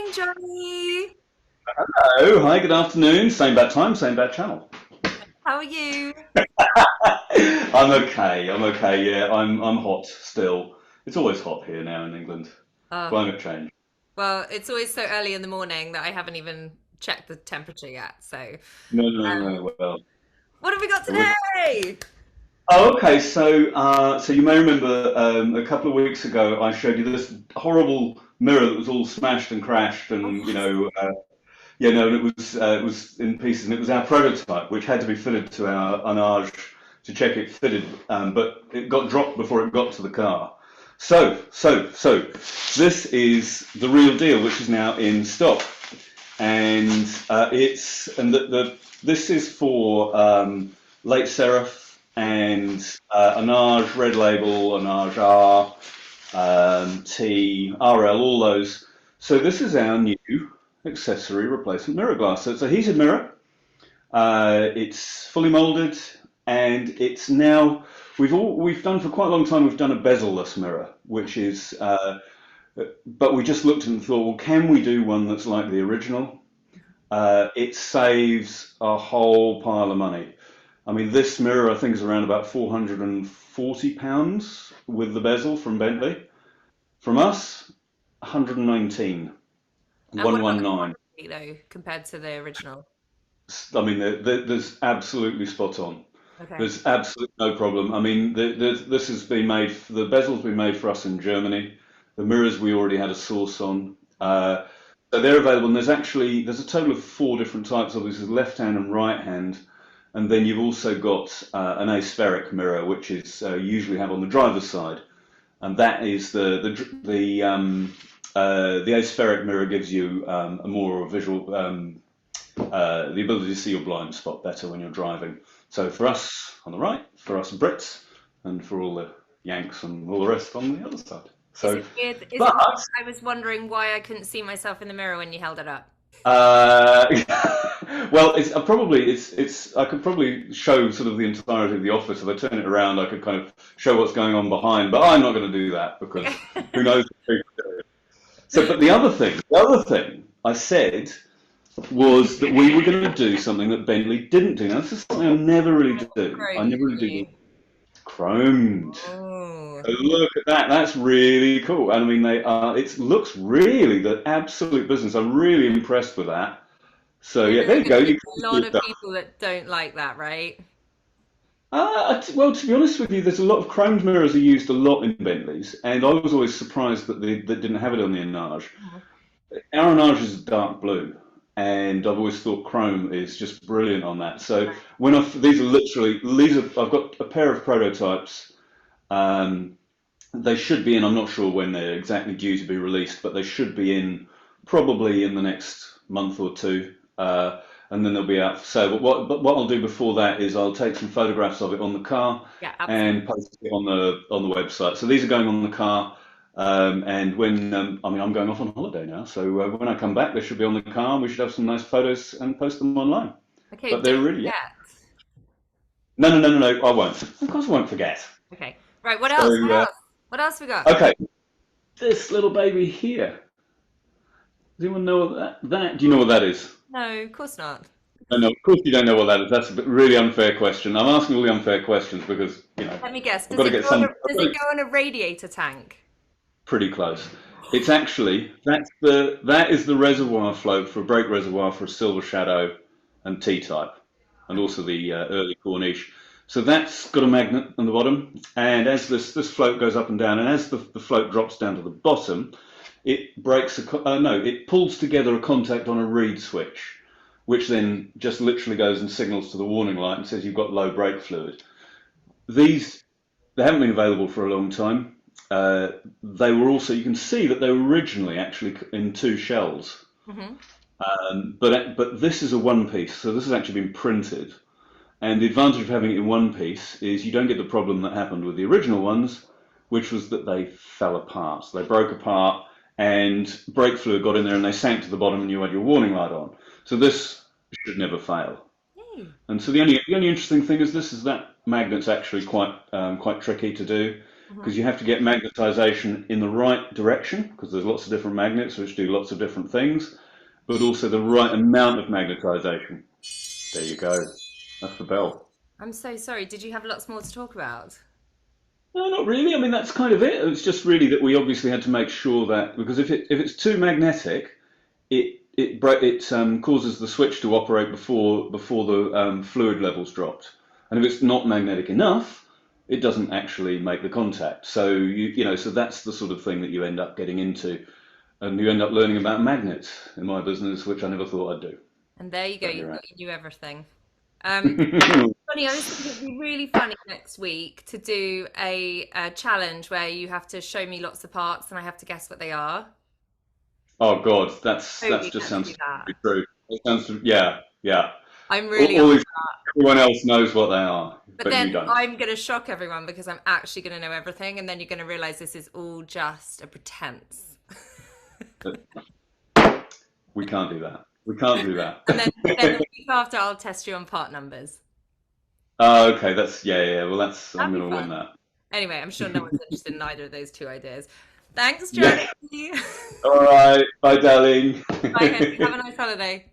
Morning, Johnny. Hello, hi, good afternoon. Same bad time, same bad channel. How are you? I'm okay. I'm okay. Yeah, I'm hot still. It's always hot here now in England. Oh, Climate change. well, it's always so early in the morning that I haven't even checked the temperature yet. So, No, no, no, no. Well, what have we got we're- today? oh, okay. So you may remember a couple of weeks ago I showed you this horrible mirror that was all smashed and crashed, Oh, and yes. yeah, no, and it was in pieces, and it was our prototype, which had to be fitted to our Arnage to check it fitted, but it got dropped before it got to the car. So, this is the real deal, which is now in stock, and this is for late Seraph and Arnage Red Label, Arnage R, T, RL, all those. So this is our new accessory replacement mirror glass. So it's a heated mirror. It's fully molded, and it's now we've done for quite a long time. We've done a bezel-less mirror, which is, but we just looked and thought, well, can we do one that's like the original? It saves a whole pile of money. I mean, this mirror I think is around about £440 with the bezel from Bentley. From us, 119, And what about the 119. quality, though, compared to the original? I mean, there's absolutely spot on. Okay. There's absolutely no problem. I mean, this has been made, the bezel's been made for us in Germany. The mirrors we already had a source on. So they're available, and there's a total of four different types of this: there's left hand and right hand, and then you've also got an aspheric mirror, which is you usually have on the driver's side, and that is the aspheric mirror gives you a more visual the ability to see your blind spot better when you're driving. So for us on the right, for us Brits, and for all the Yanks and all the rest on the other side. Is So, it weird? Is it but weird? I was wondering why I couldn't see myself in the mirror when you held it up. uh, well, it's I could probably show sort of the entirety of the office. If I turn it around, I could kind of show what's going on behind. But I'm not going to do that because who knows what people do. So, but the other thing I said was that we were going to do something that Bentley didn't do. Now, this is something I never really do. I Chrome, never really do you. chromed. Oh. So look at that. That's really cool. And I mean, it looks really the absolute business. I'm really impressed with that. So Yeah, yeah, there there's you going go. to be You a can lot see of that. people that don't like that, right? Well, to be honest with you, there's a lot of chromed mirrors are used a lot in Bentleys, and I was always surprised that they didn't have it on the Arnage. Mhm. Our Arnage is dark blue, and I've always thought chrome is just brilliant on that. So I've got a pair of prototypes. Um, they should be in. I'm not sure when they're exactly due to be released, but they should be in probably in the next month or two, and then they'll be out for sale. But what I'll do before that is I'll take some photographs of it on the car Yeah, and absolutely. post it on the website. So these are going on the car, and when I mean I'm going off on holiday now, so when I come back, they should be on the car, and we should have some nice photos and post them online. Okay, But they're don't really, yeah. forget. No, no, no, no, no. I won't. Of course, I won't forget. Okay. Right, what else? What So else? What else we got? okay, this little baby here. Does anyone know what that? Do you know what that is? No, of course not. No, no, of course you don't know what that is. That's a really unfair question. I'm asking all the unfair questions because, Let me guess. I've got to get Does it go on a radiator tank? pretty close. It's actually, that is the reservoir float for a brake reservoir for a Silver Shadow and T-type, and also the early Corniche. So that's got a magnet on the bottom, and as this float goes up and down, and as the float drops down to the bottom, it pulls together a contact on a reed switch, which then just literally goes and signals to the warning light and says you've got low brake fluid. These they haven't been available for a long time. They were also you can see that they were originally actually in two shells, Hmm. but this is a one piece, so this has actually been printed. And the advantage of having it in one piece is you don't get the problem that happened with the original ones, which was that they fell apart. So they broke apart and brake fluid got in there and they sank to the bottom and you had your warning light on. So this should never fail. Yay. And so the only interesting thing is that magnet's actually quite tricky to do. Mhm. because you have to get magnetization in the right direction, because there's lots of different magnets which do lots of different things, but also the right amount of magnetization. There you go. That's the bell. I'm so sorry. Did you have lots more to talk about? No, not really. I mean, that's kind of it. It's just really that we obviously had to make sure that because if it's too magnetic, it causes the switch to operate before the fluid levels dropped, and if it's not magnetic enough, it doesn't actually make the contact. So so that's the sort of thing that you end up getting into, and you end up learning about magnets in my business, which I never thought I'd do. And there you go. But You you're thought right. you knew everything. Funny, I was thinking it'd be really funny next week to do a challenge where you have to show me lots of parts and I have to guess what they are. Oh God, that's Totally just let's sounds do that. too true. It sounds yeah, yeah. I'm All, really up all for these, that. everyone else knows what they are, But but you then don't. I'm going to shock everyone because I'm actually going to know everything, and then you're going to realize this is all just a pretense. But we can't do that. We can't do And then the that. week after, I'll test you on part numbers. Oh, okay, that's yeah, yeah. Well, that's I'm That'd be gonna win fun. that. Anyway, I'm sure no one's interested in either of those two ideas. Thanks, Johnny. Yeah. All right. Bye, darling. Bye, honey. Have a nice holiday.